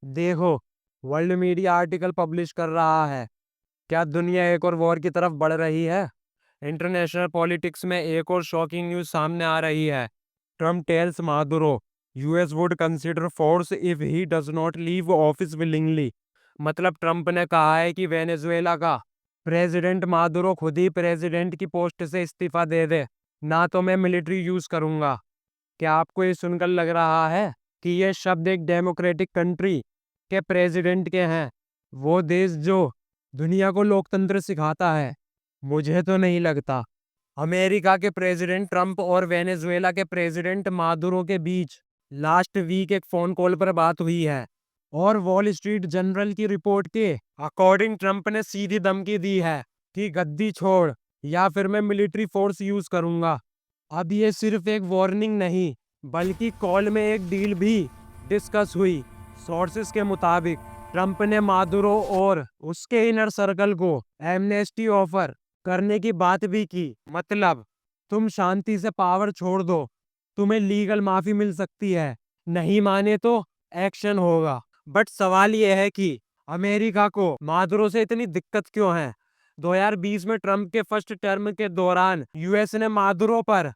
देखो, world media article publish कर रहा है। क्या दुनिया एक और वॉर की तरफ बढ़ रही है? इंटरनेशनल पॉलिटिक्स में एक और शॉकिंग न्यूज सामने आ रही है। Trump tells Maduro US would consider force if he does not leave office willingly. मतलब ट्रम्प ने कहा है कि वेनेजुएला का प्रेसिडेंट मादुरो खुद ही प्रेसिडेंट की पोस्ट से इस्तीफा दे दे, ना तो मैं मिलिट्री यूज करूंगा। क्या आपको ये सुनकर लग रहा है कि ये शब्द एक डेमोक्रेटिक कंट्री के प्रेसिडेंट के हैं, वो देश जो दुनिया को लोकतंत्र सिखाता है? मुझे तो नहीं लगता। अमेरिका के प्रेसिडेंट ट्रंप और वेनेजुएला के प्रेसिडेंट मादुरो के बीच लास्ट वीक एक फोन कॉल पर बात हुई है, और वॉल स्ट्रीट जर्नल की रिपोर्ट के अकॉर्डिंग ट्रंप ने सीधी धमकी दी है कि गद्दी छोड़ या फिर मैं मिलिट्री फोर्स यूज करूंगा। अब ये सिर्फ एक वार्निंग नहीं, बल्कि कॉल में एक डील भी डिस्कस हुई। सोर्सेस के मुताबिक ट्रंप ने मादुरो और उसके इनर सर्कल को एमनेस्टी ऑफर करने की बात भी की। मतलब, तुम शांति से पावर छोड़ दो, तुम्हें लीगल माफी मिल सकती है, नहीं माने तो एक्शन होगा। बट सवाल यह है कि अमेरिका को मादुरो से इतनी दिक्कत क्यों है? 2020 में ट्रंप के फर्स्ट टर्म के दौरान यूएस ने मादुरो पर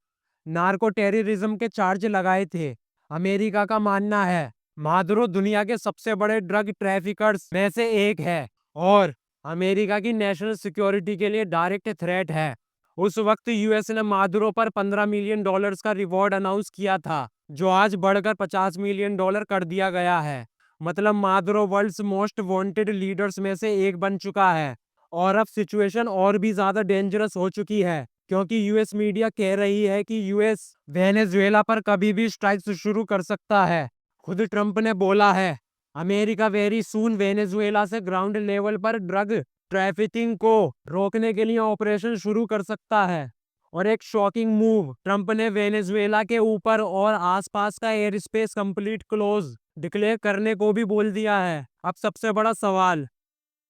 नार्को टेररिज्म के चार्ज लगाए थे। अमेरिका का मानना है मादुरो दुनिया के सबसे बड़े ड्रग ट्रैफिकर्स में से एक है और अमेरिका की नेशनल सिक्योरिटी के लिए डायरेक्ट थ्रेट है। उस वक्त यूएस ने मादुरो पर $15 मिलियन का रिवॉर्ड अनाउंस किया था, जो आज बढ़कर $50 मिलियन कर दिया गया है। मतलब Maduro world's most wanted leaders में से एक बन चुका है। और अब सिचुएशन और भी ज्यादा डेंजरस हो चुकी है, क्योंकि यूएस मीडिया कह रही है कि यूएस वेनेजुएला पर कभी भी स्ट्राइक्स शुरू कर सकता है। खुद ट्रंप ने बोला है अमेरिका वेरी सून वेनेजुएला से ग्राउंड लेवल पर ड्रग ट्रैफिकिंग को रोकने के लिए ऑपरेशन शुरू कर सकता है। और एक शॉकिंग मूव, ट्रंप ने वेनेजुएला के ऊपर और आसपास का air space complete close declare करने को भी बोल दिया है। अब सबसे बड़ा सवाल,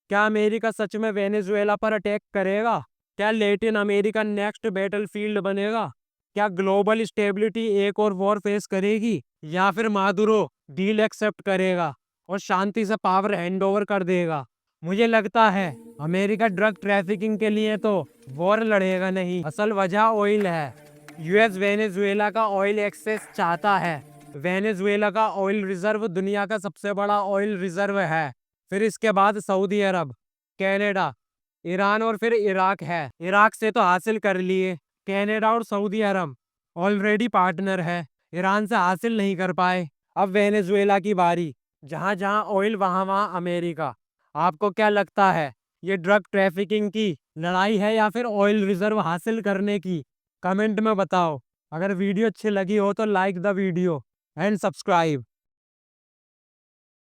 क्या अमेरिका सच में वेनेजुएला पर अटैक करेगा? क्या लैटिन अमेरिका नेक्स्ट बैटलफील्ड बनेगा? क्या ग्लोबल स्टेबिलिटी एक और वॉर फेस करेगी, या फिर मादुरो डील एक्सेप्ट करेगा और शांति से पावर हैंडओवर कर देगा? मुझे लगता है अमेरिका ड्रग ट्रैफिकिंग के लिए तो वॉर लड़ेगा नहीं, असल वजह ऑयल है। यूएस वेनेजुएला का ऑयल एक्सेस चाहता है। वेनेजुएला का ऑयल रिजर्व दुनिया का सबसे बड़ा ऑयल रिजर्व है। फिर इसके बाद सऊदी अरब, कनाडा, ईरान और फिर इराक है। इराक से तो हासिल कर लिए, कनाडा और सऊदी अरब ऑलरेडी पार्टनर है, ईरान से हासिल नहीं कर पाए। अब वेनेजुएला की बारी, जहां जहां ऑयल वहां वहां अमेरिका। आपको क्या लगता है, ये ड्रग ट्रैफिकिंग की लड़ाई है या फिर ऑयल रिजर्व हासिल करने की? कमेंट में बताओ। अगर वीडियो अच्छी लगी हो तो like the video and subscribe.